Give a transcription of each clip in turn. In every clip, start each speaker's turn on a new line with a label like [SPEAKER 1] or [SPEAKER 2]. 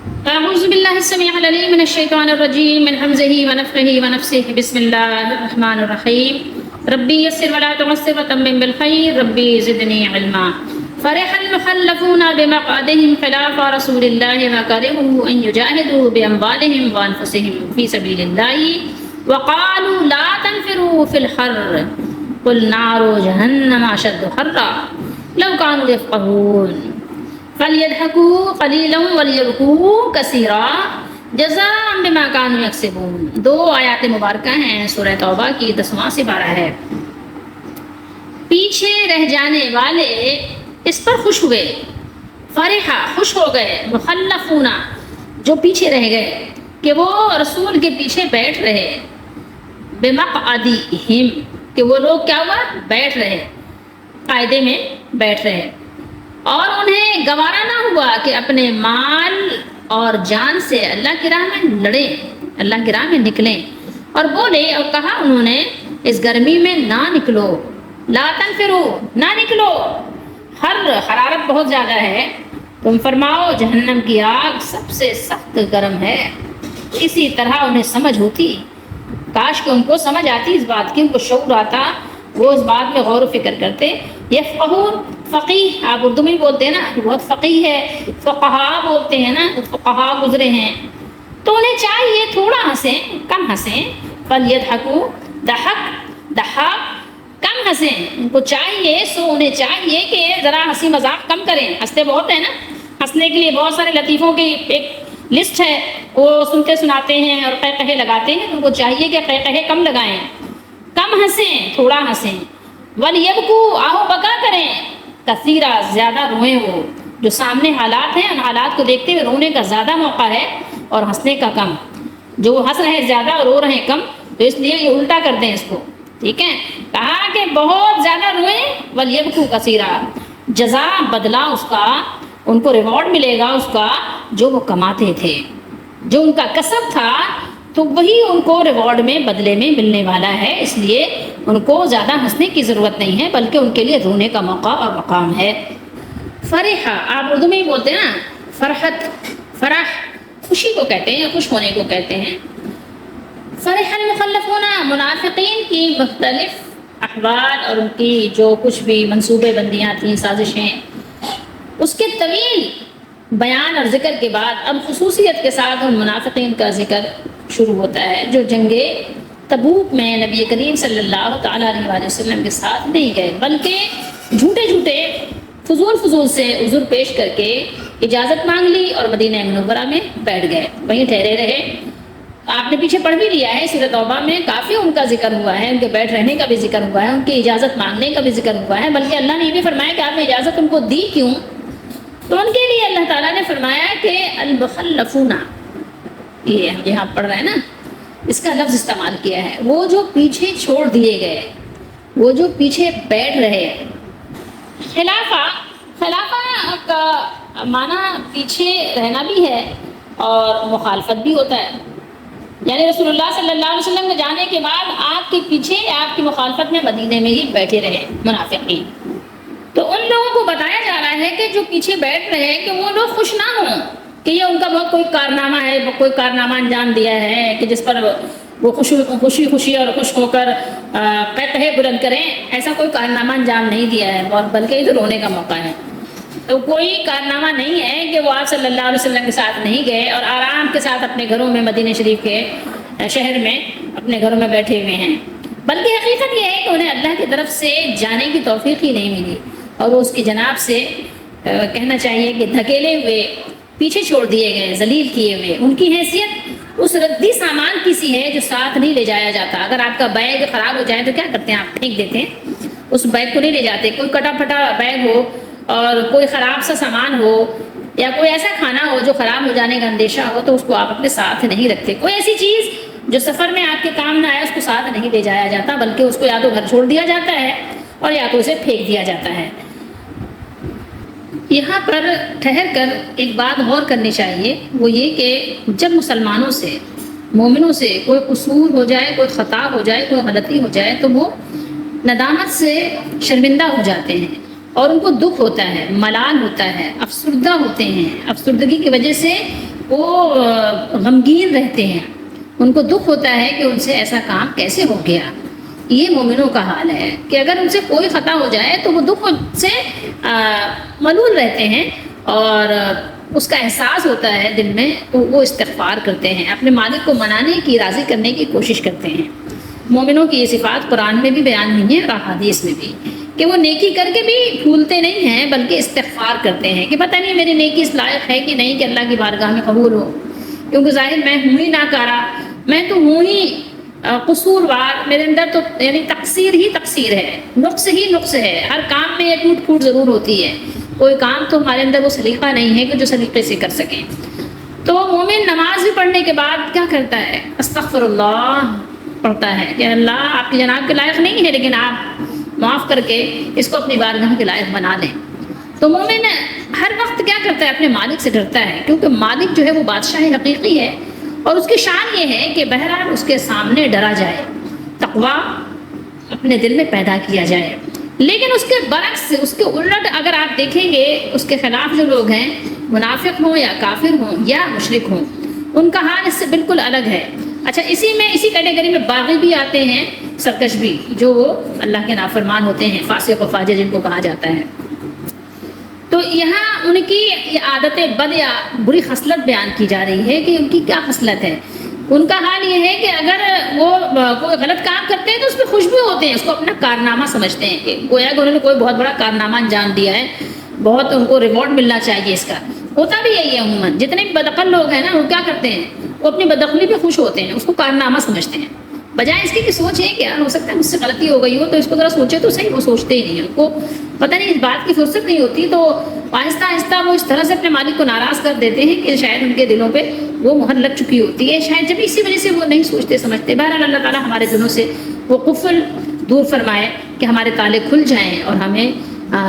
[SPEAKER 1] أعوذ بالله السميع العليم من الشيطان الرجيم من همزه ونفخه ونفسه بسم الله الرحمن الرحيم ربي يسر ولا تعسر وتمم بالخير ربي زدني علما فرح المخلفون بمقعدهم خلاف رسول الله وكرهوا أن يجاهدوا بأموالهم وأنفسهم في سبيل الله وقالوا لا تنفروا في الحر قل نار جهنم أشد حرا لو كانوا يفقهون فَلْيَضْحَكُوا قَلِيلًا وَلْيَبْكُوا كَثِيرًا جَزَاءً بِمَا كَانُوا يَكْسِبُونَ۔ 2 آیات مبارکہ ہیں سورہ توبہ کی 10واں سپارہ ہے۔ پیچھے رہ جانے والے اس پر خوش ہوئے، فرحہ خوش ہو گئے، مخلفون جو پیچھے رہ گئے کہ وہ رسول کے پیچھے بیٹھ رہے، بمقعدہم کہ وہ لوگ کیا ہوا بیٹھ رہے، قاعدے میں بیٹھ رہے، اور انہیں گوارا نہ ہوا کہ اپنے مال اور جان سے اللہ کی راہ میں لڑیں، اللہ کی راہ میں نکلیں، اور بولے اور کہا انہوں نے اس گرمی میں نہ نکلو، لا تنفرو نہ نکلو، حرارت بہت زیادہ ہے، تم فرماؤ جہنم کی آگ سب سے سخت گرم ہے۔ اسی طرح انہیں سمجھ ہوتی، کاش کہ ان کو سمجھ آتی اس بات کی، ان کو شعور آتا، وہ اس بات میں غور و فکر کرتے۔ یفقہون فقیہ آپ اردو میں بولتے ہیں نا، بہت فقیہ ہے، فقہا بولتے ہیں نا، فقہا گزرے ہیں، تو انہیں چاہیے تھوڑا ہنسیں، کم ہنسیں، فلیضحکوا ضحک کم ہنسیں، ان کو چاہیے انہیں چاہیے کہ ذرا ہنسی مذاق کم کریں، ہنستے بہت ہیں نا، ہنسنے کے لیے بہت سارے لطیفوں کی ایک لسٹ ہے، وہ سنتے سناتے ہیں اور قہقہے لگاتے ہیں، ان کو چاہیے کہ قہقہے کم لگائیں، کم ہنسیں، تھوڑا ہنسیں، وَلْيَبْكُوا آہو بکا کریں، کثیرہ زیادہ روئیں، وہ جو سامنے حالات ہیں ان حالات کو دیکھتے ہوئے رونے کا زیادہ موقع ہے اور ہنسنے کا کم، جو ہنس رہے ہیں زیادہ اور رو رہے ہیں کم، تو اس لیے یہ الٹا کر دیں اس کو، ٹھیک ہے، کہا کہ بہت زیادہ روئیں، وَلْيَبْكُوا کثیرہ جزا بدلہ اس کا، ان کو ریوارڈ ملے گا اس کا جو وہ کماتے تھے، جو ان کا کسب تھا تو وہی ان کو ریوارڈ میں بدلے میں ملنے والا ہے، اس لیے ان کو زیادہ ہنسنے کی ضرورت نہیں ہے بلکہ ان کے لیے رونے کا موقع اور مقام ہے۔ فرحہ آپ اردو میں ہی بولتے ہیں نا، فرحت، فرح خوشی کو کہتے ہیں یا خوش ہونے کو کہتے ہیں۔ فرح المخلفون منافقین کی مختلف احوال اور ان کی جو کچھ بھی منصوبے بندیاں تھیں، سازشیں، اس کے طویل بیان اور ذکر کے بعد اب خصوصیت کے ساتھ ان منافقین کا ذکر شروع ہوتا ہے جو جنگ تبوک میں نبی کریم صلی اللہ تعالیٰ علیہ وسلم کے ساتھ نہیں گئے بلکہ جھوٹے فضول سے عذر پیش کر کے اجازت مانگ لی اور مدینہ منورہ میں بیٹھ گئے، وہیں ٹھہرے رہے۔ آپ نے پیچھے پڑھ بھی لیا ہے سورۃ توبہ میں، کافی ان کا ذکر ہوا ہے، ان کے بیٹھ رہنے کا بھی ذکر ہوا ہے، ان کی اجازت مانگنے کا بھی ذکر ہوا ہے، بلکہ اللہ نے یہ بھی فرمایا کہ آپ نے اجازت ان کو دی کیوں، تو ان کے لیے اللہ تعالیٰ نے فرمایا کہ المخلفون، یہ ہم یہاں پڑھ رہے ہیں نا، اس کا لفظ استعمال کیا ہے، وہ جو پیچھے چھوڑ دیے گئے، وہ جو پیچھے بیٹھ رہے۔ خلافہ کا معنی پیچھے رہنا بھی ہے اور مخالفت بھی ہوتا ہے، یعنی رسول اللہ صلی اللہ علیہ وسلم کے جانے کے بعد آپ کے پیچھے آپ کی مخالفت میں مدینے میں ہی بیٹھے رہے منافقین، تو ان لوگوں کو بتایا جا رہا ہے کہ جو پیچھے بیٹھ رہے ہیں کہ وہ لوگ خوش نہ ہوں کہ یہ ان کا بہت کوئی کارنامہ ہے، کوئی کارنامہ انجام دیا ہے کہ جس پر وہ خوشی اور خوش ہو کر قہقہے بلند کریں، ایسا کوئی کارنامہ انجام نہیں دیا ہے، بلکہ یہ تو رونے کا موقع ہے۔ تو کوئی کارنامہ نہیں ہے کہ وہ آپ صلی اللہ علیہ وسلم کے ساتھ نہیں گئے اور آرام کے ساتھ اپنے گھروں میں مدینہ شریف کے شہر میں اپنے گھروں میں بیٹھے ہوئے ہیں، بلکہ حقیقت یہ ہے کہ انہیں اللہ کی طرف سے جانے کی توفیق ہی نہیں ملی اور وہ اس کی جناب سے کہنا چاہیے کہ دھکیلے ہوئے، پیچھے چھوڑ دیے گئے، ذلیل کیے ہوئے۔ ان کی حیثیت اس ردی سامان کی سی ہے جو ساتھ نہیں لے جایا جاتا، اگر آپ کا بیگ خراب ہو جائے تو کیا کرتے ہیں، آپ پھینک دیتے ہیں، اس بیگ کو نہیں لے جاتے۔ کوئی کٹا پھٹا بیگ ہو اور کوئی خراب سا سامان ہو یا کوئی ایسا کھانا ہو جو خراب ہو جانے کا اندیشہ ہو تو اس کو آپ اپنے ساتھ نہیں رکھتے۔ کوئی ایسی چیز جو سفر میں آپ کے کام نہ آئے اس کو ساتھ نہیں لے جایا جاتا، بلکہ اس کو یا تو گھر چھوڑ دیا جاتا ہے اور یا تو اسے پھینک دیا جاتا ہے۔ یہاں پر ٹھہر کر ایک بات غور کرنی چاہیے، وہ یہ کہ جب مسلمانوں سے، مومنوں سے کوئی قصور ہو جائے، کوئی خطا ہو جائے، کوئی غلطی ہو جائے تو وہ ندامت سے شرمندہ ہو جاتے ہیں اور ان کو دکھ ہوتا ہے، ملال ہوتا ہے، افسردہ ہوتے ہیں، افسردگی کی وجہ سے وہ غمگین رہتے ہیں، ان کو دکھ ہوتا ہے کہ ان سے ایسا کام کیسے ہو گیا۔ یہ مومنوں کا حال ہے کہ اگر ان سے کوئی خطا ہو جائے تو وہ دکھ سے ملول رہتے ہیں اور اس کا احساس ہوتا ہے دل میں، تو وہ استغفار کرتے ہیں، اپنے مالک کو منانے کی، راضی کرنے کی کوشش کرتے ہیں۔ مومنوں کی یہ صفات قرآن میں بھی بیان ہوئی ہیں اور احادیث میں بھی، کہ وہ نیکی کر کے بھی پھولتے نہیں ہیں بلکہ استغفار کرتے ہیں کہ پتہ نہیں میری نیکی اس لائق ہے کہ نہیں کہ اللہ کی بارگاہ میں قبول ہو، کیونکہ ظاہر میں ہوں ہی ناکارہ، میں تو ہوں ہی قصوروار، میرے اندر تو یعنی تقصیر ہی تقصیر ہے، نقص ہی نقص ہے، ہر کام میں ٹوٹ پھوٹ ضرور ہوتی ہے، کوئی کام تو ہمارے اندر وہ سلیقہ نہیں ہے کہ جو سلیقے سے کر سکیں۔ تو مومن نماز بھی پڑھنے کے بعد کیا کرتا ہے؟ استغفر اللہ پڑھتا ہے کہ اللہ آپ کی جناب کے لائق نہیں ہے لیکن آپ معاف کر کے اس کو اپنی بارگاہ کے لائق بنا لیں۔ تو مومن ہر وقت کیا کرتا ہے؟ اپنے مالک سے ڈرتا ہے، کیونکہ مالک جو ہے وہ بادشاہ حقیقی ہے اور اس کی شان یہ ہے کہ بہرحال اس کے سامنے ڈرا جائے، تقویٰ اپنے دل میں پیدا کیا جائے۔ لیکن اس کے برعکس، اس کے الٹ اگر آپ دیکھیں گے، اس کے خلاف جو لوگ ہیں، منافق ہوں یا کافر ہوں یا مشرک ہوں، ان کا حال اس سے بالکل الگ ہے۔ اچھا، اسی کیٹیگری میں باغی بھی آتے ہیں، سرکش بھی، جو اللہ کے نافرمان ہوتے ہیں، فاسق و فاجر جن کو کہا جاتا ہے۔ تو یہاں ان کی یہ عادت بد یا بری خصلت بیان کی جا رہی ہے کہ ان کی کیا خصلت ہے۔ ان کا حال یہ ہے کہ اگر وہ کوئی غلط کام کرتے ہیں تو اس پہ خوش بھی ہوتے ہیں، اس کو اپنا کارنامہ سمجھتے ہیں کہ گویا کہ انہوں نے کوئی بہت بڑا کارنامہ انجام دیا ہے، بہت ان کو ریوارڈ ملنا چاہیے اس کا۔ ہوتا بھی یہی ہے عموماً، جتنے بھی بدعقل لوگ ہیں نا، وہ کیا کرتے ہیں؟ وہ اپنی بدعقلی پہ خوش ہوتے ہیں، اس کو کارنامہ سمجھتے ہیں، بجائے اس کی کہ سوچیں کہ یار ہو سکتا ہے مجھ سے غلطی ہو گئی ہو تو اس کو ذرا سوچے تو صحیح۔ وہ سوچتے ہی نہیں، ان کو پتہ نہیں اس بات کی فرصت نہیں ہوتی، تو آہستہ آہستہ وہ اس طرح سے اپنے مالک کو ناراض کر دیتے ہیں کہ شاید ان کے دلوں پہ وہ مہر لگ چکی ہوتی ہے، شاید جب اسی وجہ سے وہ نہیں سوچتے سمجھتے۔ بہرحال اللہ تعالیٰ ہمارے دلوں سے وہ قفل دور فرمائے کہ ہمارے تالے کھل جائیں اور ہمیں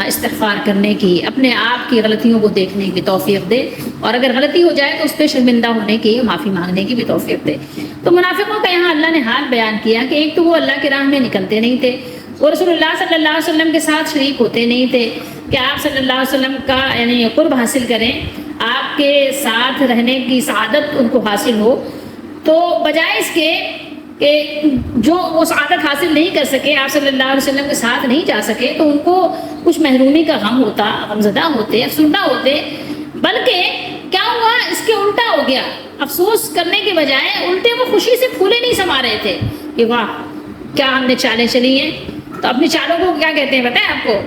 [SPEAKER 1] استغفار کرنے کی، اپنے آپ کی غلطیوں کو دیکھنے کی توفیق دے، اور اگر غلطی ہو جائے تو اس پہ شرمندہ ہونے کی، معافی مانگنے کی بھی توفیق دے۔ تو منافقوں کا یہاں اللہ نے حال بیان کیا کہ ایک تو وہ اللہ کی راہ میں نکلتے نہیں تھے، وہ رسول اللہ صلی اللہ علیہ وسلم کے ساتھ شریک ہوتے نہیں تھے کہ آپ صلی اللہ علیہ وسلم کا یعنی قرب حاصل کریں، آپ کے ساتھ رہنے کی سعادت ان کو حاصل ہو۔ تو بجائے اس کے کہ جو وہ سعادت حاصل نہیں کر سکے، آپ صلی اللہ علیہ وسلم کے ساتھ نہیں جا سکے، تو ان کو کچھ محرومی کا غم ہوتا، غمزدہ ہوتے، افسردہ ہوتے، بلکہ کیا ہوا؟ اس کے الٹا ہو گیا، افسوس کرنے کے بجائے الٹے وہ خوشی سے پھولے نہیں سما رہے تھے کہ واہ کیا ہم نے چالیں چلی ہیں۔ تو اپنی چالوں کو کیا کہتے ہیں بتائیں آپ کو؟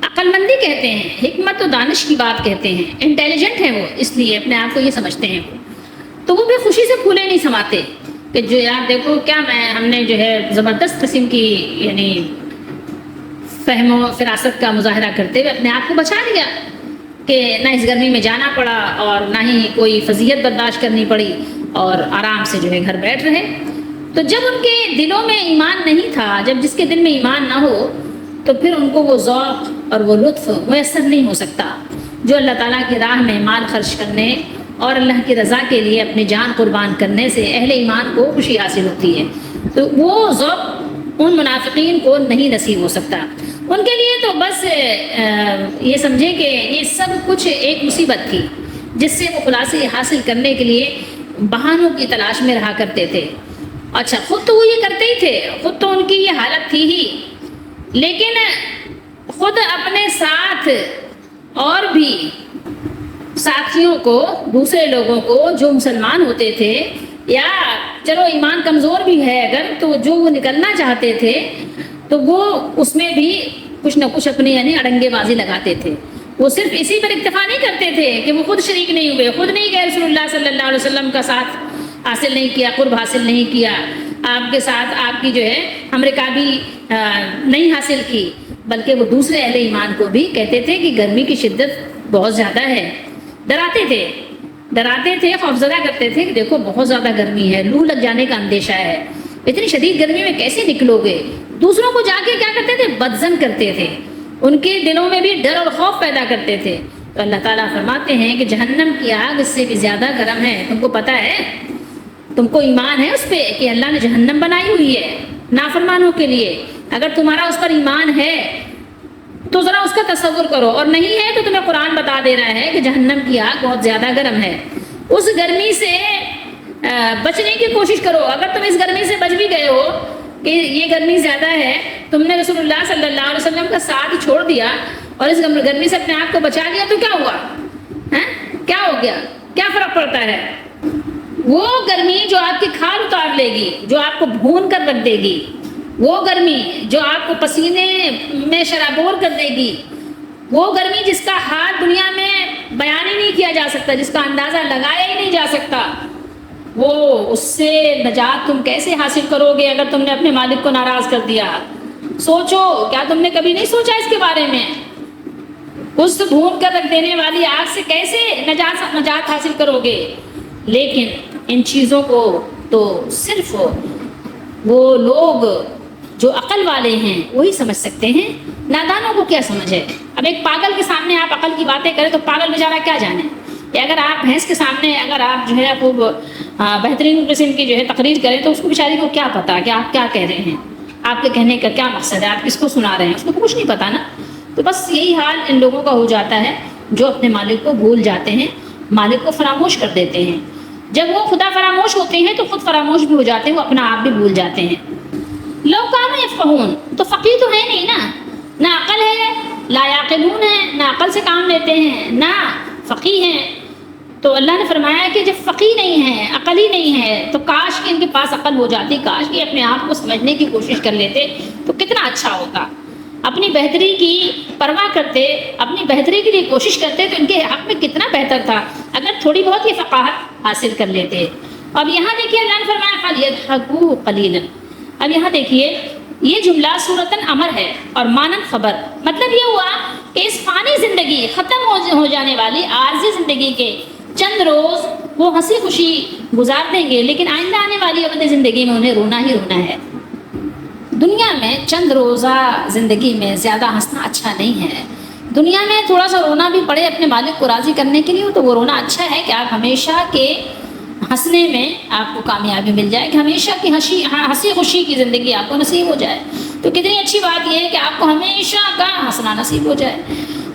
[SPEAKER 1] عقل مندی کہتے ہیں، حکمت و دانش کی بات کہتے ہیں، انٹیلیجنٹ ہیں وہ، اس لیے اپنے آپ کو یہ سمجھتے ہیں۔ تو وہ بھی خوشی سے پھولے نہیں سماتے کہ جو یار دیکھو کیا ہم نے جو ہے زبردست قسم کی یعنی فہم و فراست کا مظاہرہ کرتے ہوئے اپنے آپ کو بچا لیا کہ نہ اس گرمی میں جانا پڑا اور نہ ہی کوئی فضیحت برداشت کرنی پڑی اور آرام سے جو ہے گھر بیٹھ رہے۔ تو جب ان کے دلوں میں ایمان نہیں تھا، جب جس کے دل میں ایمان نہ ہو تو پھر ان کو وہ ذوق اور وہ لطف میسر نہیں ہو سکتا جو اللہ تعالیٰ کی راہ میں مال خرچ کرنے اور اللہ کی رضا کے لیے اپنی جان قربان کرنے سے اہل ایمان کو خوشی حاصل ہوتی ہے۔ تو وہ ذوق ان منافقین کو نہیں نصیب ہو سکتا۔ ان کے لیے تو بس یہ سمجھیں کہ یہ سب کچھ ایک مصیبت تھی جس سے وہ خلاصے حاصل کرنے کے لیے بہانوں کی تلاش میں رہا کرتے تھے۔ اچھا، خود تو وہ یہ کرتے ہی تھے، خود تو ان کی یہ حالت تھی ہی، لیکن خود اپنے ساتھ اور بھی ساتھیوں کو، دوسرے لوگوں کو جو مسلمان ہوتے تھے یا چلو ایمان کمزور بھی ہے اگر، تو جو وہ نکلنا چاہتے تھے تو وہ اس میں بھی کچھ نہ کچھ اپنی یعنی اڑنگے بازی لگاتے تھے۔ وہ صرف اسی پر اکتفا نہیں کرتے تھے کہ وہ خود شریک نہیں ہوئے، خود نہیں گئے رسول اللہ صلی اللہ علیہ وسلم کا ساتھ حاصل نہیں کیا، قرب حاصل نہیں کیا، آپ کے ساتھ آپ کی جو ہے ہمرکابی نہیں حاصل کی، بلکہ وہ دوسرے اہل ایمان کو بھی کہتے تھے کہ گرمی کی شدت بہت زیادہ ہے، ڈراتے تھے، خوفزدہ کرتے تھے کہ دیکھو بہت زیادہ گرمی ہے، لو لگ جانے کا اندیشہ ہے، اتنی شدید گرمی میں کیسے نکلو گے؟ دوسروں کو جا کے کیا کرتے تھے؟ بدظن کرتے تھے، ان کے دلوں میں بھی ڈر اور خوف پیدا کرتے تھے۔ تو اللہ تعالیٰ فرماتے ہیں کہ جہنم کی آگ اس سے بھی زیادہ گرم ہے، تم کو پتہ ہے؟ تم کو ایمان ہے اس پہ کہ اللہ نے جہنم بنائی ہوئی ہے نافرمانوں کے لیے؟ اگر تمہارا اس پر ایمان ہے تو ذرا اس کا تصور کرو، اور نہیں ہے تو تمہیں قرآن بتا دے رہا ہے کہ جہنم کی آگ بہت زیادہ گرم ہے۔ اس گرمی سے بچنے کی کوشش کرو. اگر تم اس گرمی سے بچ بھی گئے ہو کہ یہ گرمی زیادہ ہے, تم نے رسول اللہ صلی اللہ علیہ وسلم کا ساتھ چھوڑ دیا اور اس گرمی سے اپنے آپ کو بچا لیا, تو کیا ہوا؟ کیا ہو گیا؟ کیا فرق پڑتا ہے؟ وہ گرمی جو آپ کی کھال اتار لے گی, جو آپ کو بھون کر رکھ دے گی, وہ گرمی جو آپ کو پسینے میں شرابور کر دے گی, وہ گرمی جس کا حال دنیا میں بیان ہی نہیں کیا جا سکتا, جس کا اندازہ لگایا ہی نہیں جا سکتا, وہ اس سے نجات تم کیسے حاصل کرو گے اگر تم نے اپنے مالک کو ناراض کر دیا؟ سوچو, کیا تم نے کبھی نہیں سوچا اس کے بارے میں؟ اس بھون کر رکھ دینے والی آگ سے کیسے نجات حاصل کرو گے؟ لیکن ان چیزوں کو تو صرف وہ لوگ جو عقل والے ہیں وہی سمجھ سکتے ہیں. نادانوں کو کیا سمجھ ہے؟ اب ایک پاگل کے سامنے آپ عقل کی باتیں کریں تو پاگل بیچارہ کیا جانے. یا اگر آپ بھینس کے سامنے اگر آپ جو ہے خوب بہترین قسم کی جو ہے تقریر کریں تو اس کو بیچاری کو کیا پتا کہ آپ کیا کہہ رہے ہیں, آپ کے کہنے کا کیا مقصد ہے, آپ کس کو سنا رہے ہیں, اس کو کچھ نہیں پتا نا. تو بس یہی حال ان لوگوں کا ہو جاتا ہے جو اپنے مالک کو بھول جاتے ہیں, مالک کو فراموش کر دیتے ہیں. جب وہ خدا فراموش ہوتے ہیں تو خود فراموش بھی ہو جاتے ہیں, وہ اپنا آپ بھی بھول جاتے ہیں. لو کانوا یفقہون, تو فقیہ تو ہے نہیں نا, نہ عقل ہے, لا یعقلون ہے, نہ عقل سے کام لیتے ہیں, نہ فقیہ ہیں. تو اللہ نے فرمایا کہ جب فقیہ نہیں ہے, عقل ہی نہیں ہے, تو کاش کہ ان کے پاس عقل ہو جاتی, کاش کہ اپنے آپ کو سمجھنے کی کوشش کر لیتے تو کتنا اچھا ہوتا. اپنی بہتری کی پرواہ کرتے, اپنی بہتری کے لیے کوشش کرتے تو ان کے حق میں کتنا بہتر تھا اگر تھوڑی بہت یہ فقاہت حاصل کر لیتے. اب یہاں دیکھیے اللہ نے فرمایا فَلْيَضْحَكُوا قَلِيلًا. اب یہاں دیکھیے یہ جملہ صورتاً امر ہے اور مانن خبر. مطلب یہ ہوا کہ اس فانی زندگی, ختم ہو جانے والی عارضی زندگی کے چند روز وہ ہنسی خوشی گزار دیں گے, لیکن آئندہ آنے والی ابدی زندگی میں انہیں رونا ہی رونا ہے. دنیا میں چند روزہ زندگی میں زیادہ ہنسنا اچھا نہیں ہے. دنیا میں تھوڑا سا رونا بھی پڑے اپنے مالک کو راضی کرنے کے لیے, تو وہ رونا اچھا ہے کہ آپ ہمیشہ کے ہنسنے میں آپ کو کامیابی مل جائے, کہ ہمیشہ کی ہنسی خوشی کی زندگی آپ کو نصیب ہو جائے. تو کتنی اچھی بات یہ ہے کہ آپ کو ہمیشہ کا ہنسنا نصیب ہو جائے.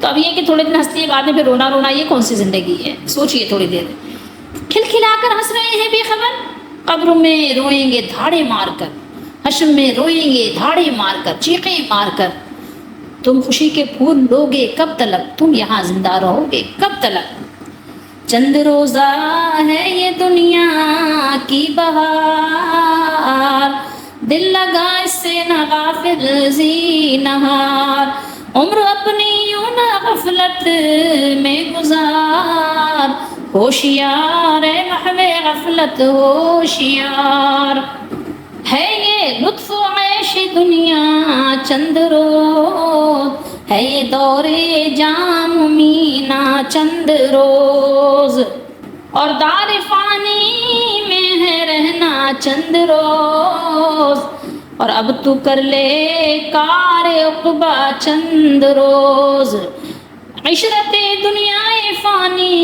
[SPEAKER 1] تو اب یہ کہ تھوڑے دن ہنستی ہے بعد میں پھر رونا رونا, یہ کون سی زندگی ہے؟ سوچئے تھوڑی دیر. کھلکھلا کر ہنس رہے ہیں بے خبر, قبر میں روئیں گے دھاڑے مار کر, حشر میں روئیں گے دھاڑے مار کر, چیخیں مار کر. تم خوشی کے پھول لوگے کب تلک, تم یہاں زندہ رہو گے کب تلک. چند روزہ ہے یہ دنیا کی بہار, دل لگا اس سے نہ غافل زی نہار. عمر اپنی یوں نہ غفلت میں گزار, ہوشیار ہے محو غفلت ہوشیار. ہے یہ لطف و عیش دنیا چند روز, ہے یہ دور جام مینا چند روز, اور دار فانی میں ہے رہنا چند روز. اور اب تو کر لے کار عقبہ چند روز. عشرت دنیا فانی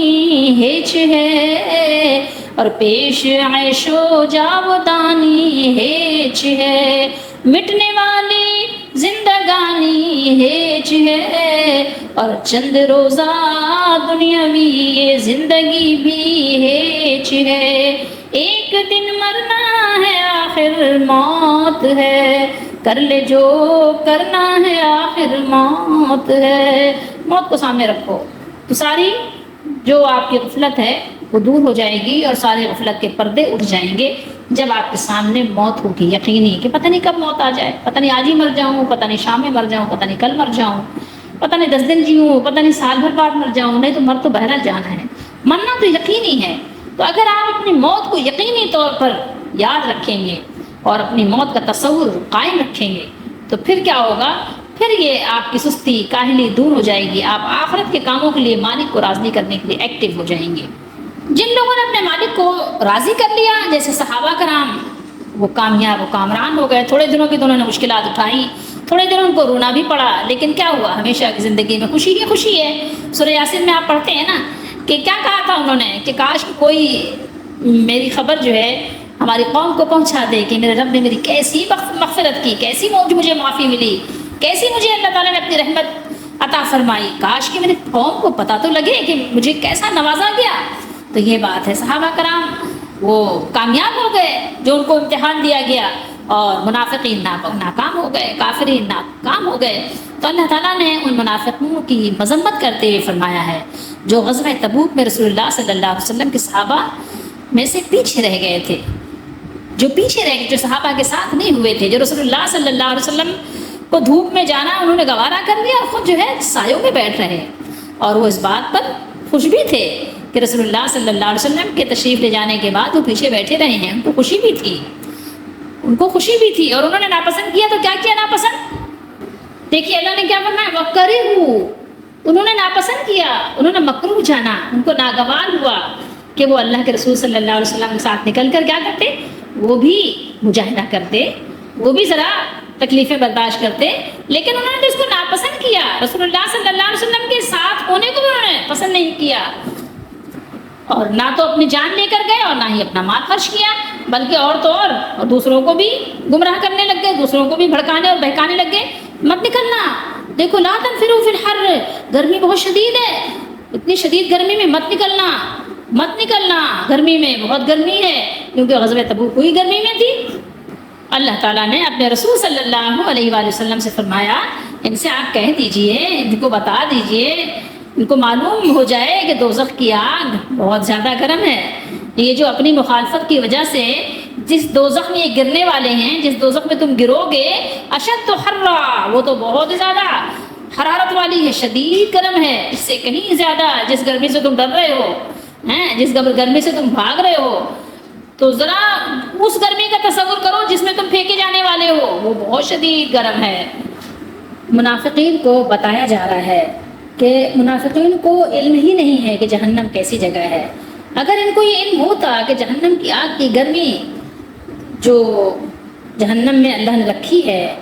[SPEAKER 1] ہیچ ہے, اور پیش عیش و جاودانی ہیچ ہے. مٹنے والی زندگانی ہیچ ہے, اور چند روزہ دنیاوی یہ زندگی بھی ہیچ ہے. ایک دن مرنا ہے آخر موت ہے, کر لے جو کرنا ہے آخر موت ہے. موت کو سامنے رکھو تو ساری جو آپ کی غفلت ہے وہ دور ہو جائے گی, اور سارے غفلت کے پردے اٹھ جائیں گے جب آپ کے سامنے موت ہوگی. یقینی کہ پتہ نہیں کب موت آ جائے, پتہ نہیں آج ہی مر جاؤں, پتہ نہیں شام میں مر جاؤں, پتہ نہیں کل مر جاؤں, پتہ نہیں 10 دن جیوں, پتہ نہیں سال بھر بعد مر جاؤں. نہیں تو مر تو بہرحال جانا ہے, مرنا تو یقینی ہے. تو اگر آپ اپنی موت کو یقینی طور پر یاد رکھیں گے اور اپنی موت کا تصور قائم رکھیں گے تو پھر کیا ہوگا؟ پھر یہ آپ کی سستی کاہلی دور ہو جائے گی. آپ آخرت کے کاموں کے لیے مالک کو راضی کرنے کے لیے ایکٹیو ہو جائیں گے. جن لوگوں نے اپنے مالک کو راضی کر لیا جیسے صحابہ کرام, وہ کامیاب و کامران ہو گئے. تھوڑے دنوں کی تو انہوں نے مشکلات اٹھائیں, تھوڑے دنوں کو رونا بھی پڑا, لیکن کیا ہوا؟ ہمیشہ کی زندگی میں خوشی ہی خوشی ہے. سورہ یاسین میں آپ پڑھتے ہیں نا کہ کیا کہا تھا انہوں نے کہ کاش کوئی میری خبر جو ہے ہماری قوم کو پہنچا دے کہ میرے رب نے میری کیسی مغفرت کی, کیسی مجھے معافی ملی, کیسی مجھے اللہ تعالیٰ نے اپنی رحمت عطا فرمائی. کاش کہ میری قوم کو پتہ تو لگے کہ مجھے کیسا نوازا گیا. تو یہ بات ہے صحابہ کرام وہ کامیاب ہو گئے جو ان کو امتحان دیا گیا، اور منافقین ناکام ہو گئے، کافرین ناکام ہو گئے۔ تو اللہ تعالیٰ نے ان منافقوں کی مذمت کرتے ہوئے فرمایا ہے جو غزوہ تبوک میں رسول اللہ صلی اللہ علیہ وسلم کے صحابہ میں سے پیچھے رہ گئے تھے، جو پیچھے رہ گئے، جو صحابہ کے ساتھ نہیں ہوئے تھے، جو رسول اللہ صلی اللہ علیہ وسلم کو دھوپ میں جانا انہوں نے گوارا کر لیا اور خود جو ہے سایوں میں بیٹھ رہے، اور وہ اس بات پر خوش بھی تھے کہ رسول اللہ صلی اللہ علیہ وسلم کے تشریف لے جانے کے بعد وہ پیچھے بیٹھے رہے ہیں، ان کو خوشی بھی تھی، ان کو خوشی بھی تھی۔ اور انہوں نے ناپسند کیا تو کیا کیا ناپسند؟ دیکھیے اللہ نے کیا فرمایا، وَكَرِهُ، انہوں نے ناپسند کیا، انہوں نے مکروہ جانا، ان کو ناگوار ہوا کہ وہ اللہ کے رسول صلی اللہ علیہ وسلم کے ساتھ نکل کر کیا کرتے، وہ بھی مجاہدہ کرتے، وہ بھی ذرا تکلیفیں برداشت کرتے، لیکن انہوں نے اس کو ناپسند کیا، رسول اللہ صلی اللہ علیہ وسلم کے ساتھ ہونے کو بھی انہوں نے پسند نہیں کیا، اور نہ تو اپنی جان لے کر گئے اور نہ ہی اپنا مال خرچ کیا، بلکہ اور تو اور دوسروں کو بھی گمراہ کرنے لگ گئے، دوسروں کو بھی بھڑکانے اور بہکانے لگ گئے، مت نکلنا، دیکھو لا تنفروا فی الحر، گرمی بہت شدید ہے، اتنی شدید گرمی میں مت نکلنا، مت نکلنا، گرمی میں بہت گرمی ہے، کیونکہ غزوہ تبوک ہوئی گرمی میں تھی۔ اللہ تعالیٰ نے اپنے رسول صلی اللہ علیہ وآلہ وسلم سے فرمایا ان سے آپ کہہ دیجئے، ان کو بتا دیجئے، ان کو معلوم ہو جائے کہ دوزخ کی آگ بہت زیادہ گرم ہے، یہ جو اپنی مخالفت کی وجہ سے جس دوزخ میں یہ گرنے والے ہیں، جس دوزخ میں تم گرو گے، اشد حرا، وہ تو بہت زیادہ حرارت والی ہے، شدید گرم ہے، اس سے کہیں زیادہ جس گرمی سے تم ڈر رہے ہو، جس گرمی سے تم بھاگ رہے ہو، تو ذرا اس گرمی کا تصور کرو جس میں تم پھینکے جانے والے ہو، وہ بہت شدید گرم ہے۔ منافقین کو بتایا جا رہا ہے کہ منافقین کو علم ہی نہیں ہے کہ جہنم کیسی جگہ ہے، اگر ان کو یہ علم ہوتا کہ جہنم کی آگ کی گرمی جو جہنم میں اللہ نے رکھی ہے،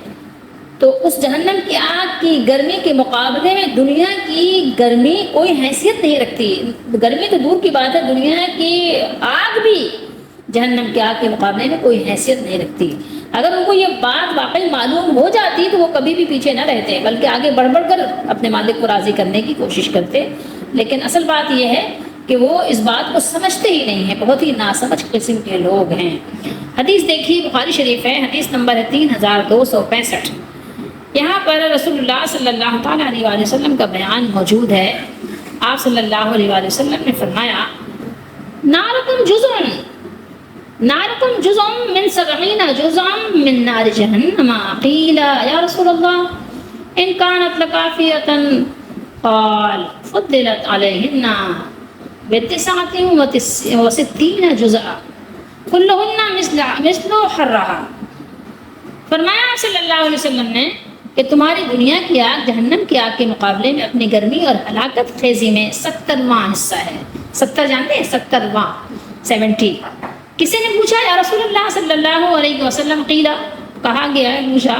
[SPEAKER 1] تو اس جہنم کی آگ کی گرمی کے مقابلے میں دنیا کی گرمی کوئی حیثیت نہیں رکھتی، گرمی تو دور کی بات ہے، دنیا کی آگ بھی جہنم کی آگ کے مقابلے میں کوئی حیثیت نہیں رکھتی۔ اگر ان کو یہ بات واقعی معلوم ہو جاتی تو وہ کبھی بھی پیچھے نہ رہتے، بلکہ آگے بڑھ بڑھ کر اپنے مالک کو راضی کرنے کی کوشش کرتے، لیکن اصل بات یہ ہے کہ وہ اس بات کو سمجھتے ہی نہیں ہیں، بہت ہی ناسمجھ قسم کے لوگ ہیں۔ حدیث دیکھیے بخاری شریف ہے، حدیث نمبر ہے 3265، یہاں پر رسول اللہ صلی اللہ تعالیٰ علیہ وآلہ وسلم کا بیان موجود ہے۔ آپ صلی اللہ علیہ وآلہ وسلم نے فرمایا نارکم جزء نارکم جزء من 70 جزءا من نار جہنم، قیل یا رسول اللہ ان كانت لکافیۃ، قال فضلت علیہن ب69 جزءا كلهن مثل حرها۔ فرمایا آپ صلی اللہ علیہ وسلم نے کہ تمہاری دنیا کی آگ جہنم کی آگ کے مقابلے میں اپنی گرمی اور ہلاکت خیزی میں 70واں حصہ ہے۔ 70 جانتے ہیں؟ 70واں، 70۔ کسی نے پوچھا یا رسول اللہ صلی اللہ علیہ وسلم، قیلا، کہا گیا ہے، پوچھا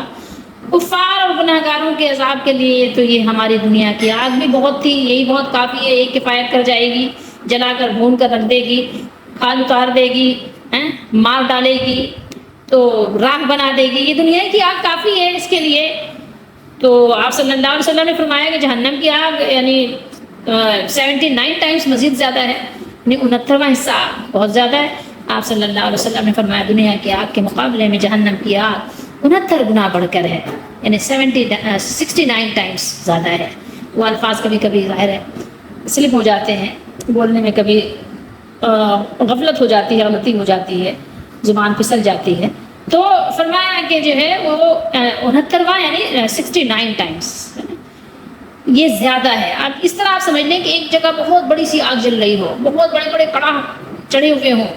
[SPEAKER 1] کفار اور گناہ گاروں کے عذاب کے لیے تو یہ ہماری دنیا کی آگ بھی بہت تھی، یہی بہت کافی ہے، یہی کفایت کر جائے گی، جلا کر بھون کر رکھ دے گی، کھال اتار دے گی، مار ڈالے گی، تو راکھ بنا دے گی، یہ دنیا کی آگ کافی ہے اس کے لیے۔ تو آپ صلی اللہ علیہ وسلم نے فرمایا کہ جہنم کی آگ یعنی 79 ٹائمز مزید زیادہ ہے، یعنی 69واں حصہ بہت زیادہ ہے۔ آپ صلی اللہ علیہ وسلم نے فرمایا دنیا کی آگ کے مقابلے میں جہنم کی آگ 69 گنا بڑھ کر ہے، یعنی 69 ٹائمز زیادہ ہے۔ وہ الفاظ کبھی کبھی ظاہر ہے سلپ ہو جاتے ہیں، بولنے میں کبھی غفلت ہو جاتی ہے، غلطی ہو جاتی ہے، زبان پھسل جاتی ہے، تو فرمایا کہ جو ہے وہ 69واں یعنی 69 ٹائمز یہ زیادہ ہے۔ اب اس طرح آپ سمجھ لیں کہ ایک جگہ بہت بڑی سی آگ جل رہی ہو، بہت بڑے بڑے کڑاہ چڑھے ہوئے ہوں،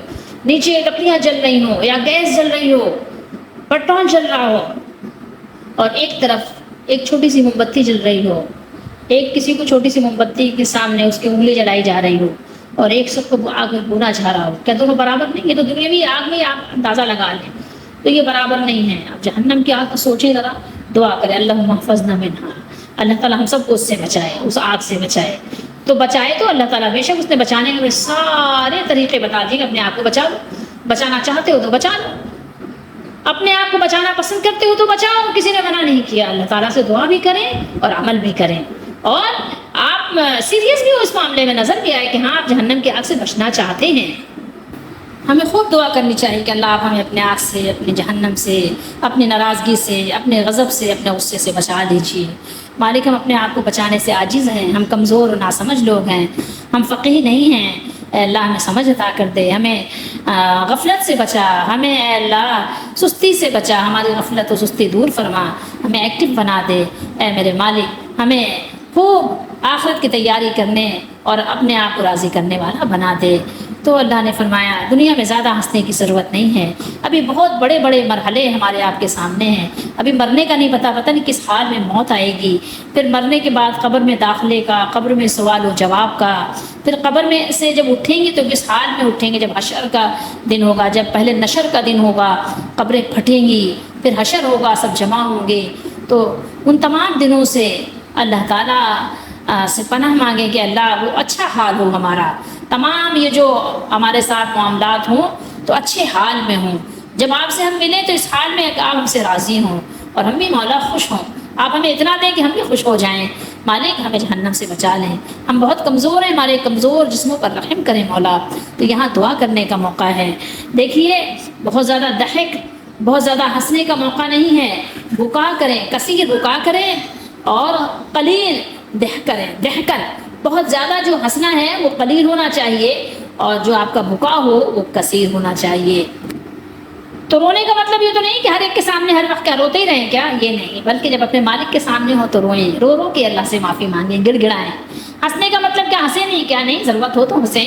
[SPEAKER 1] نیچے لکڑیاں جل رہی ہوں یا گیس جل رہی ہو، پیٹرول جل رہا ہو، اور ایک طرف ایک چھوٹی سی موم بتی جل رہی ہو، ایک کسی کو چھوٹی سی موم بتی کے سامنے اس کی انگلی جلائی جا رہی ہو، اور ایک سب کو آگ میں بھونا جا رہا ہو، کیا دونوں برابر نہیں؟ یہ تو دنیاوی آگ میں آپ اندازہ لگا لیں تو یہ برابر نہیں ہے۔ اب جہنم کی آگ کو سوچیں ذرا، دعا کریں اللہم احفظنا منہا، اللہ تعالیٰ ہم سب کو اس سے بچائے، اس آگ سے بچائے۔ تو بچائے تو اللہ تعالیٰ بے شک اس نے بچانے کے سارے طریقے بتا دیے کہ اپنے آپ کو بچا لو، بچانا چاہتے ہو تو بچا لو، اپنے آپ کو بچانا پسند کرتے ہو تو بچاؤ، کسی نے منع نہیں کیا۔ اللہ تعالیٰ سے دعا بھی کریں اور عمل بھی کریں، اور آپ سیریس بھی ہو اس معاملے میں، نظر بھی آئے کہ ہاں آپ جہنم کی آگ سے بچنا چاہتے ہیں، ہمیں خوب دعا کرنی چاہیے کہ اللہ آپ ہمیں اپنے آگ سے، اپنے جہنم سے، اپنی ناراضگی سے، اپنے غضب سے، اپنے غصے سے بچا لیجیے۔ مالک ہم اپنے آپ کو بچانے سے عاجز ہیں، ہم کمزور اور ناسمجھ لوگ ہیں، ہم فقیہ نہیں ہیں، اے اللہ ہمیں سمجھ عطا کر دے، ہمیں غفلت سے بچا، ہمیں اے اللہ سستی سے بچا، ہماری غفلت و سستی دور فرما، ہمیں ایکٹیو بنا دے اے میرے مالک، ہمیں خوب آخرت کی تیاری کرنے اور اپنے آپ کو راضی کرنے والا بنا دے۔ تو اللہ نے فرمایا دنیا میں زیادہ ہنسنے کی ضرورت نہیں ہے، ابھی بہت بڑے بڑے مرحلے ہمارے آپ کے سامنے ہیں، ابھی مرنے کا نہیں پتہ نہیں کس حال میں موت آئے گی، پھر مرنے کے بعد قبر میں داخلے کا، قبر میں سوال و جواب کا، پھر قبر میں سے جب اٹھیں گے تو کس حال میں اٹھیں گے، جب حشر کا دن ہوگا، جب پہلے نشر کا دن ہوگا، قبریں پھٹیں گی، پھر حشر ہوگا، سب جمع ہوں گے، تو ان تمام دنوں سے اللہ تعالیٰ سے پناہ مانگیں کہ اللہ وہ اچھا حال ہو ہمارا، تمام یہ جو ہمارے ساتھ معاملات ہوں تو اچھے حال میں ہوں، جب آپ سے ہم ملیں تو اس حال میں کہ آپ ہم سے راضی ہوں اور ہم بھی مولا خوش ہوں، آپ ہمیں اتنا دیں کہ ہم بھی خوش ہو جائیں، مالک ہمیں جہنم سے بچا لیں، ہم بہت کمزور ہیں، ہمارے کمزور جسموں پر رحم کریں مولا۔ تو یہاں دعا کرنے کا موقع ہے، دیکھیے بہت زیادہ ضحک، بہت زیادہ ہنسنے کا موقع نہیں ہے، بکا کریں، کثیر بکا کریں اور قلیل ضحک کریں، ضحکن بہت زیادہ جو ہنسنا ہے وہ قلیل ہونا چاہیے اور جو آپ کا بکا ہو وہ کثیر ہونا چاہیے۔ تو رونے کا مطلب یہ تو نہیں کہ ہر ایک کے سامنے ہر وقت کیا روتے ہی رہیں، کیا یہ نہیں، بلکہ جب اپنے مالک کے سامنے ہو تو روئیں، رو رو کے اللہ سے معافی مانگیں، گڑ گڑائیں۔ ہنسنے کا مطلب کیا ہنسیں نہیں، کیا نہیں، ضرورت ہو تو ہنسیں،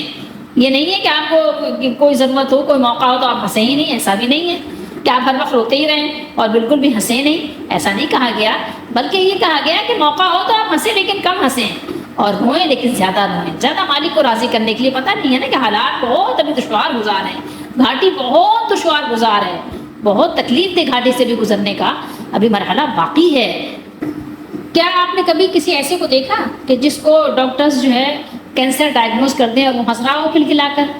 [SPEAKER 1] یہ نہیں ہے کہ آپ کو کوئی ضرورت ہو، کوئی موقع ہو تو آپ ہنسیں ہی نہیں، ایسا بھی نہیں ہے کہ آپ ہر وقت روتے ہی رہیں اور بالکل بھی ہنسیں نہیں، ایسا نہیں کہا گیا، بلکہ یہ کہا گیا کہ موقع ہو تو آپ ہنسیں لیکن کم ہنسیں اور روئیں لیکن زیادہ روئیں، زیادہ مالک کو راضی کرنے کے لیے۔ پتہ نہیں ہے نا کہ حالات بہت ابھی دشوار گزار ہیں، گھاٹی بہت دشوار گزار ہے، بہت تکلیف دہ گھاٹی سے بھی گزرنے کا ابھی مرحلہ باقی ہے۔ کیا آپ نے کبھی کسی ایسے کو دیکھا کہ جس کو ڈاکٹرز جو ہے کینسر ڈائگنوز کر دیں اور وہ ہنس رہا ہو کھلکھلا کر؟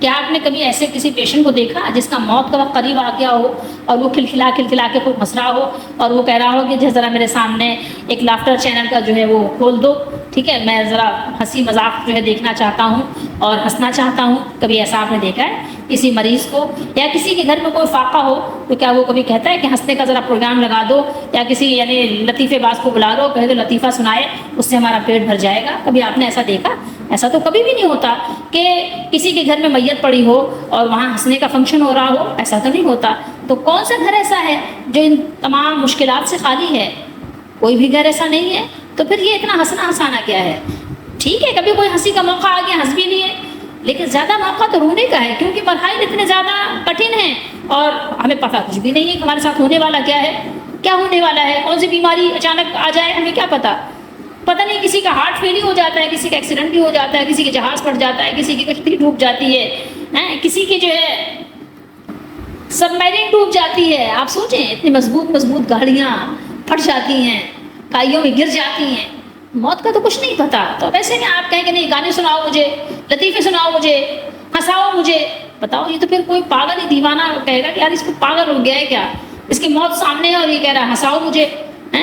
[SPEAKER 1] کیا آپ نے کبھی ایسے کسی پیشنٹ کو دیکھا جس کا موت کا وقت قریب آ گیا ہو اور وہ کھلکھلا کے خوب ہنس رہا ہو اور وہ کہہ رہا ہو کہ ذرا میرے سامنے ایک لافٹر چینل کا جو ہے وہ کھول دو، ٹھیک ہے، میں ذرا ہنسی مذاق جو ہے دیکھنا چاہتا ہوں اور ہنسنا چاہتا ہوں؟ کبھی ایسا آپ نے دیکھا ہے کسی مریض کو؟ یا کسی کے گھر میں کوئی فاقہ ہو تو کیا وہ کبھی کہتا ہے کہ ہنسنے کا ذرا پروگرام لگا دو، یا کسی یعنی لطیفے باز کو بلا لو، کہے تو لطیفہ سنائے، اس سے ہمارا پیٹ بھر جائے گا؟ کبھی آپ نے ایسا دیکھا؟ ایسا تو کبھی بھی نہیں ہوتا کہ کسی کے گھر میں میت پڑی ہو اور وہاں ہنسنے کا فنکشن ہو رہا ہو، ایسا تو نہیں ہوتا۔ تو کون سا گھر ایسا ہے جو ان تمام مشکلات سے خالی ہے؟ کوئی بھی گھر ایسا نہیں ہے، تو پھر یہ اتنا ہنسنا ہنسانا کیا ہے؟ ٹھیک ہے کبھی کوئی ہنسی کا موقع آ گیا، ہنس بھی لیے، لیکن زیادہ موقع تو رونے کا ہے، کیونکہ مراحل اتنے زیادہ کٹھن ہیں اور ہمیں پتہ کچھ بھی نہیں ہے کہ ہمارے ساتھ ہونے والا کیا ہے، کیا ہونے والا ہے، کون سی بیماری اچانک آ جائے، ہمیں کیا پتہ نہیں، کسی کا ہارٹ فیل ہو جاتا ہے، کسی کا ایکسیڈنٹ بھی ہو جاتا ہے، کسی کے جہاز پھٹ جاتا ہے، کسی کی کشتی ڈوب جاتی ہے، کسی کی جو ہے سب میرین ڈوب جاتی ہے۔ آپ سوچیں اتنی مضبوط گاڑیاں پھٹ جاتی ہیں، کائیوں میں گر جاتی ہیں، موت کا تو کچھ نہیں پتا۔ تو ویسے میں آپ کہیں کہ نہیں گانے سناؤ مجھے، لطیفے سناؤ مجھے، ہنساؤ مجھے، بتاؤ یہ تو پھر کوئی پاگل ہی دیوانہ کہے گا کہ یار اس کو پاگل ہو گیا ہے کیا، اس کی موت سامنے ہے اور یہ کہہ رہا ہے ہنساؤ مجھے،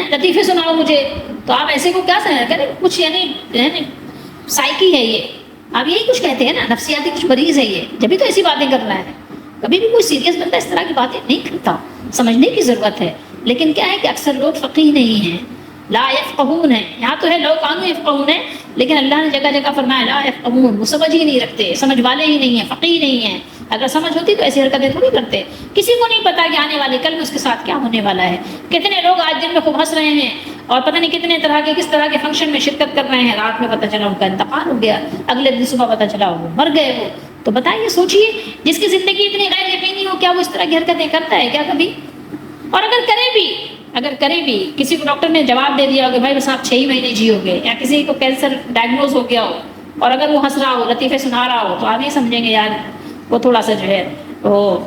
[SPEAKER 1] لطیفے سناؤ مجھے۔ تو آپ ایسے کو کیا سمجھ کریں، کچھ یعنی سائیکی ہے یہ، آپ یہی کچھ کہتے ہیں نا، نفسیاتی کچھ مریض ہے یہ، جبھی تو ایسی باتیں کر رہا ہے۔ کبھی بھی کوئی سیریس بندہ اس طرح کی باتیں نہیں کرتا، سمجھنے کی ضرورت ہے۔ لیکن کیا ہے کہ اکثر لوگ فقیہ نہیں ہیں، لا یفقہون ہیں، یہاں تو ہے لو کانوا یفقہون ہے، لیکن اللہ نے جگہ جگہ فرمایا لا یفقہون، وہ سمجھ ہی نہیں رکھتے، سمجھ والے ہی نہیں ہیں، فقیہ نہیں ہیں۔ اگر سمجھ ہوتی تو ایسی حرکتیں تھوڑی کرتے، کسی کو نہیں پتا کہ آنے والے کل میں اس کے ساتھ کیا ہونے والا ہے۔ کتنے لوگ آج دن میں خوب ہنس رہے ہیں اور پتہ نہیں کتنے طرح کے کس طرح کے فنکشن میں شرکت کر رہے ہیں، رات میں پتہ چلا ان کا انتقال ہو گیا، اگلے دن صبح پتہ چلا وہ مر گئے ہو۔ تو بتائیے، سوچئے، جس کی زندگی اتنی غیر یقینی ہو، کیا وہ اس طرح کی حرکتیں کرتا ہے کیا کبھی؟ اور اگر کرے بھی کسی کو ڈاکٹر نے جواب دے دیا ہو کہ بھائی بس آپ 6 مہینے جیو گے، یا کسی کو کینسر ڈائگنوز ہو گیا ہو اور اگر وہ ہنس رہا ہو، لطیفے سنا رہا ہو، تو آپ یہ سمجھیں گے یار وہ تھوڑا سا جو ہے وہ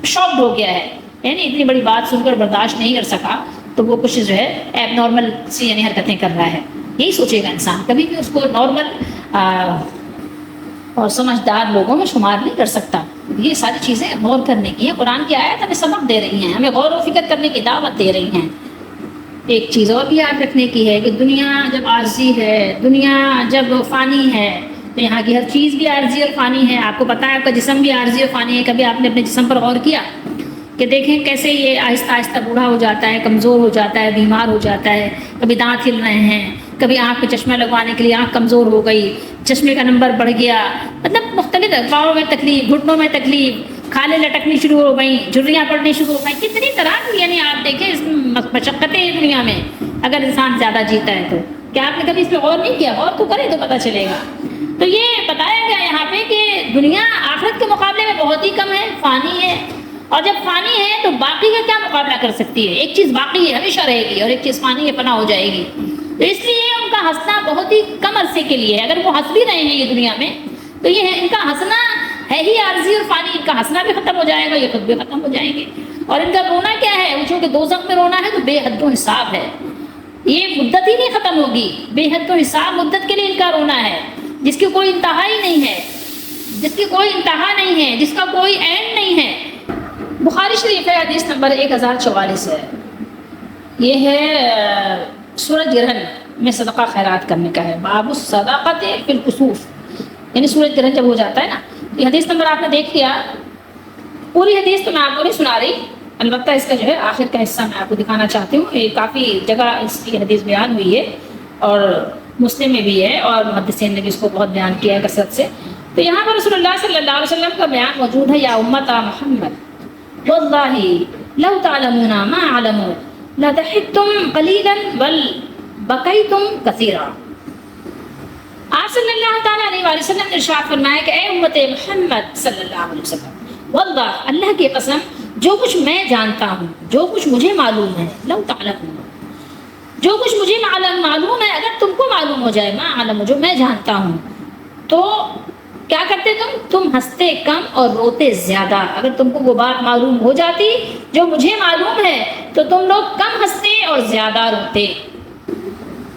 [SPEAKER 1] شاکڈ ہو گیا ہے، یعنی اتنی بڑی بات سن کر برداشت نہیں کر سکا، تو وہ کچھ جو ہے ایب نارمل سی یعنی حرکتیں کر رہا ہے۔ یہی سوچے گا انسان، کبھی بھی اس کو نارمل اور سمجھدار لوگوں میں شمار نہیں کر سکتا۔ یہ ساری چیزیں غور کرنے کی ہیں، قرآن کی آیت ہمیں سبق دے رہی ہیں، ہمیں غور و فکر کرنے کی دعوت دے رہی ہیں۔ ایک چیز اور بھی یاد رکھنے کی ہے کہ دنیا جب عارضی ہے، دنیا جب فانی ہے، تو یہاں کی ہر چیز بھی عارضی اور فانی ہے۔ آپ کو پتہ ہے آپ کا جسم بھی عارضی اور فانی ہے۔ کبھی آپ نے اپنے جسم پر غور کیا کہ دیکھیں کیسے یہ آہستہ آہستہ بوڑھا ہو جاتا ہے، کمزور ہو جاتا ہے، بیمار ہو جاتا ہے، کبھی دانت ہل رہے ہیں، کبھی آنکھ پہ چشمہ لگوانے کے لیے آنکھ کمزور ہو گئی، چشمے کا نمبر بڑھ گیا، مطلب مختلف پاؤں میں تکلیف، گھٹنوں میں تکلیف، کھالیں لٹکنی شروع ہو گئیں، جھریاں پڑنی شروع ہو گئیں، کتنی طرح کی، یعنی آپ دیکھیں اس میں مشقتیں ہیں دنیا میں اگر انسان زیادہ جیتا ہے تو۔ کیا آپ نے کبھی اس پہ غور نہیں کیا؟ غور تو کریں تو پتہ چلے گا۔ تو یہ بتایا گیا یہاں پہ کہ دنیا آخرت کے مقابلے میں بہت ہی کم ہے، فانی ہے، اور جب فانی ہے تو باقی کا کیا مقابلہ کر سکتی ہے؟ ایک چیز باقی ہے، ہمیشہ رہے گی، اور ایک چیز فانی ہے، فنا ہو جائے گی۔ تو اس لیے ان کا ہنسنا بہت ہی کم عرصے کے لیے ہے۔ اگر وہ ہنس بھی رہے ہیں یہ دنیا میں تو یہ ہے، ان کا ہنسنا ہے ہی عارضی اور فانی، ان کا ہنسنا بھی ختم ہو جائے گا، یہ خود بھی ختم ہو جائیں گے۔ اور ان کا رونا کیا ہے؟ وہ چونکہ دوزخ میں رونا ہے تو بے حد و حساب ہے، یہ مدت ہی نہیں ختم ہوگی، بے حد و حساب مدت کے لیے ان کا رونا ہے، جس کی کوئی انتہا ہی نہیں ہے، جس کی کوئی انتہا نہیں ہے، جس کا کوئی اینڈ نہیں ہے۔ بخاری شریف ہے، حدیث نمبر 1044 ہے، یہ ہے سورج گرہن میں صدقہ خیرات کرنے کا ہے، باب الصدقۃ فی الکسوف، یعنی سورج گرہن جب ہو جاتا ہے نا، یہ حدیث نمبر آپ نے دیکھ لیا۔ پوری حدیث تو میں آپ کو نہیں سنا رہی، البتہ اس کا جو ہے آخر کا حصہ میں آپ کو دکھانا چاہتی ہوں۔ یہ کافی جگہ اس کی حدیث بیان ہوئی ہے، اور مسلم میں بھی ہے، اور محدثین نے بھی اس کو بہت بیان کیا ہے کثرت سے۔ تو یہاں پر رسول اللہ صلی اللہ علیہ وسلم کا بیان موجود ہے، یا امت محمد واللہ لو تعلمون ما اعلم لضحکتم قلیلا بل بکیتم کثیرا۔ آپ صلی اللہ تعالیٰ علیہ وآلہ وسلم نے ارشاد فرمایا کہ اے امت محمد صلی اللہ علیہ وسلم، واللہ اللہ کی قسم، جو کچھ میں جانتا ہوں، جو کچھ مجھے معلوم ہے، لو تعلمون، جو کچھ مجھے معلوم ہے، اگر تم کو معلوم ہو جائے، ما علم، جو میں جانتا ہوں، تو کیا کرتے تم ہنستے کم اور روتے زیادہ۔ اگر تم کو وہ بات معلوم ہو جاتی جو مجھے معلوم ہے تو تم لوگ کم ہنستے اور زیادہ روتے۔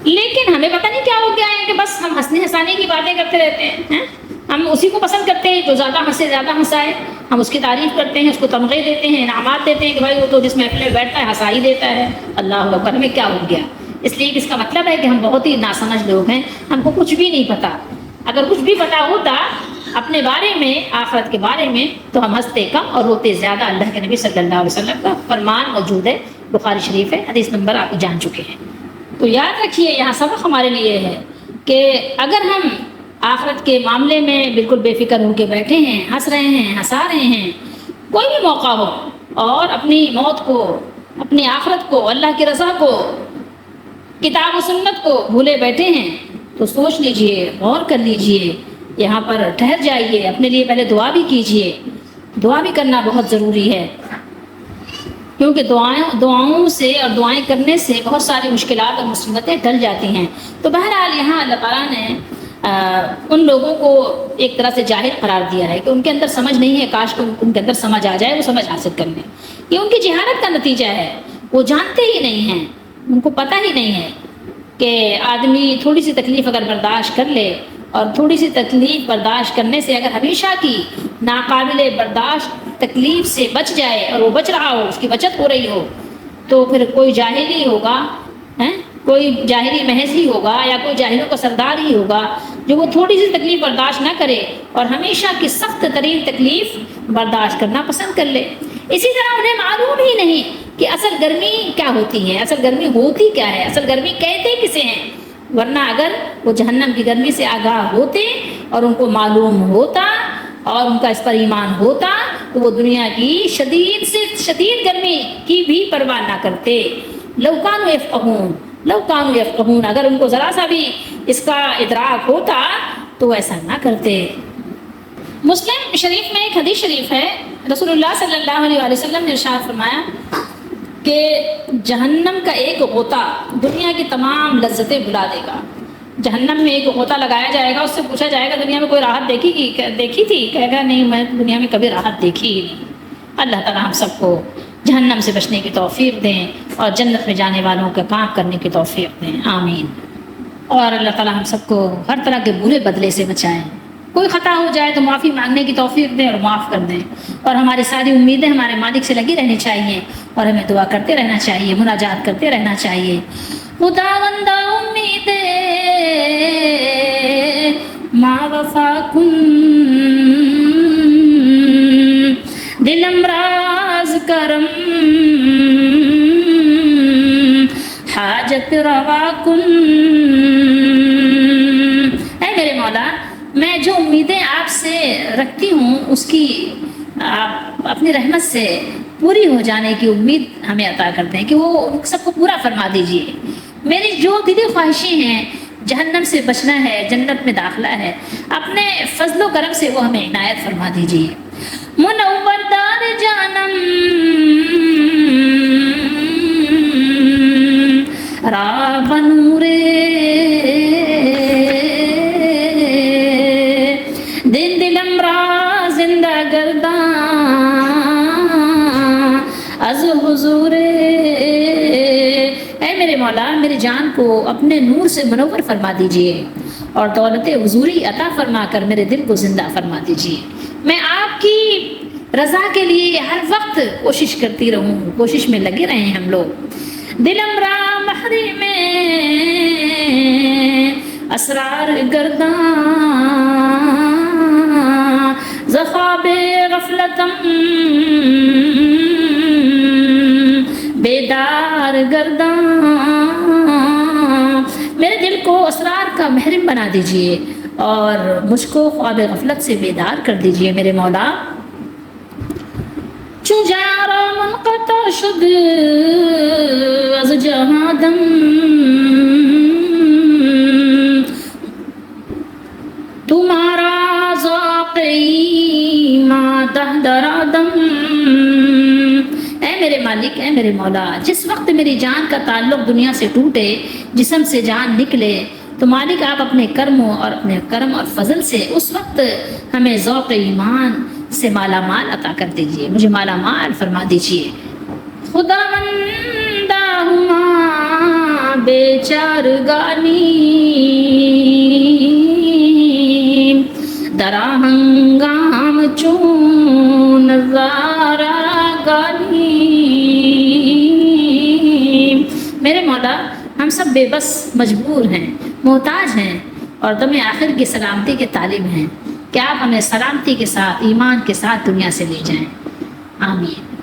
[SPEAKER 1] لیکن ہمیں پتہ نہیں کیا ہو گیا ہے کہ بس ہم ہنسنے ہنسانے کی باتیں کرتے رہتے ہیں، ہم اسی کو پسند کرتے ہیں جو زیادہ ہنسے زیادہ ہنسائے، ہم اس کی تعریف کرتے ہیں، اس کو تمغے دیتے ہیں، انعامات دیتے ہیں کہ بھائی وہ تو جس محفل میں بیٹھتا ہے ہنسا ہی دیتا ہے۔ اللہ اکبر، ہمیں کیا ہو گیا؟ اس لیے کہ اس کا مطلب ہے کہ ہم بہت ہی ناسمجھ لوگ ہیں، ہم کو کچھ بھی نہیں پتہ۔ اگر کچھ بھی پتہ ہوتا اپنے بارے میں، آخرت کے بارے میں، تو ہم ہنستے کم اور روتے زیادہ۔ اللہ کے نبی صلی اللہ علیہ وسلم کا فرمان موجود ہے، بخاری شریف ہے، حدیث نمبر آپ جان چکے ہیں۔ تو یاد رکھیے یہاں سبق ہمارے لیے ہے کہ اگر ہم آخرت کے معاملے میں بالکل بے فکر ہو کے بیٹھے ہیں، ہنس رہے ہیں، ہنسا رہے ہیں، کوئی بھی موقع ہو، اور اپنی موت کو، اپنی آخرت کو، اللہ کی رضا کو، کتاب و سنت کو بھولے بیٹھے ہیں، تو سوچ لیجئے، غور کر لیجئے، یہاں پر ٹھہر جائیے، اپنے لیے پہلے دعا بھی کیجئے۔ دعا بھی کرنا بہت ضروری ہے، کیونکہ دعاؤں سے اور دعائیں کرنے سے بہت ساری مشکلات اور مصیبتیں ٹل جاتی ہیں۔ تو بہرحال یہاں اللہ تعالیٰ نے ان لوگوں کو ایک طرح سے جاہل قرار دیا ہے کہ ان کے اندر سمجھ نہیں ہے، کاش کو ان کے اندر سمجھ آ جائے، وہ سمجھ حاصل کرنے۔ یہ ان کی جہالت کا نتیجہ ہے، وہ جانتے ہی نہیں ہیں، ان کو پتہ ہی نہیں ہے کہ آدمی تھوڑی سی تکلیف اگر برداشت کر لے، اور تھوڑی سی تکلیف برداشت کرنے سے اگر ہمیشہ کی ناقابل برداشت تکلیف سے بچ جائے، اور وہ بچ رہا ہو، اس کی بچت ہو رہی ہو، تو پھر کوئی جاہل ہی ہوگا، کوئی جاہلی محض ہی ہوگا، یا کوئی جاہلوں کا سردار ہی ہوگا جو وہ تھوڑی سی تکلیف برداشت نہ کرے اور ہمیشہ کی سخت ترین تکلیف برداشت کرنا پسند کر لے۔ اسی طرح انہیں معلوم ہی نہیں کہ اصل گرمی کیا ہوتی ہے، اصل گرمی ہوتی کیا ہے، اصل گرمی کہتے کسے ہیں۔ ورنہ اگر وہ جہنم کی گرمی سے آگاہ ہوتے اور ان کو معلوم ہوتا اور ان کا اس پر ایمان ہوتا، تو وہ دنیا کی شدید سے شدید گرمی کی بھی پرواہ نہ کرتے۔ لو کانوا یفقہون، لو کانوا یفقہون، اگر ان کو ذرا سا بھی اس کا ادراک ہوتا تو ایسا نہ کرتے۔ مسلم شریف میں ایک حدیث شریف ہے، رسول اللہ صلی اللہ علیہ وسلم نے ارشاد فرمایا کہ جہنم کا ایک غوطہ دنیا کی تمام لذتیں بھلا دے گا۔ جہنم میں ایک غوطہ لگایا جائے گا، اس سے پوچھا جائے گا دنیا میں کوئی راحت دیکھی تھی؟ کہے گا نہیں، میں دنیا میں کبھی راحت دیکھی ہی نہیں۔ اللہ تعالیٰ ہم سب کو جہنم سے بچنے کی توفیق دیں اور جنت میں جانے والوں کا کام کرنے کی توفیق دیں، آمین۔ اور اللہ تعالیٰ ہم سب کو ہر طرح کے برے بدلے سے بچائیں، کوئی خطا ہو جائے تو معافی مانگنے کی توفیق دیں اور معاف کر دیں، اور ہماری ساری امیدیں ہمارے مالک سے لگی رہنی چاہیے، اور ہمیں دعا کرتے رہنا چاہیے، مناجات کرتے رہنا چاہیے۔ خداوندا امیدیں ما وفا کن، دل امراض کرم حاجت روا کن۔ اے میرے مولا، میں جو امیدیں آپ سے رکھتی ہوں اس کی آپ اپنی رحمت سے پوری ہو جانے کی امید ہمیں عطا کرتے ہیں کہ وہ سب کو پورا فرما دیجیے۔ میری جو دلی خواہشیں ہیں، جہنم سے بچنا ہے، جنت میں داخلہ ہے، اپنے فضل و کرم سے وہ ہمیں عنایت فرما دیجیے۔ منور دار جانم را بنورے دن دلم را زندہ گرداں از حضورے۔ اے میرے مولا، میری جان کو اپنے نور سے منور فرما دیجئے اور دولت حضوری عطا فرما کر میرے دل کو زندہ فرما دیجئے۔ میں آپ کی رضا کے لیے ہر وقت کوشش کرتی رہوں، کوشش میں لگے رہیں ہم لوگ۔ دلم را محری میں اسرار گرداں زخاب غفلتم بیدار گرداں۔ میرے دل کو اسرار کا محرم بنا دیجئے اور مجھ کو خواب غفلت سے بیدار کر دیجئے میرے مولا۔ چو جارا منقطع شد از جہادم تمہارا ذوقی ما دہدرادم۔ اے میرے مالک، اے میرے مولا، جس وقت میری جان کا تعلق دنیا سے ٹوٹے، جسم سے جان نکلے، تو مالک آپ اپنے کرموں اور اپنے کرم اور فضل سے اس وقت ہمیں ذوق ایمان سے مالا مال عطا کر دیجئے، مجھے مالا مال فرما دیجئے۔ خدا مندہ ہما بیچار گانی درا ہنگام چون زارا گانی۔ میرے مولا، ہم سب بے بس، مجبور ہیں، محتاج ہیں اور دم آخر کی سلامتی کے طالب ہیں کہ آپ ہمیں سلامتی کے ساتھ، ایمان کے ساتھ دنیا سے لے جائیں۔ آمین۔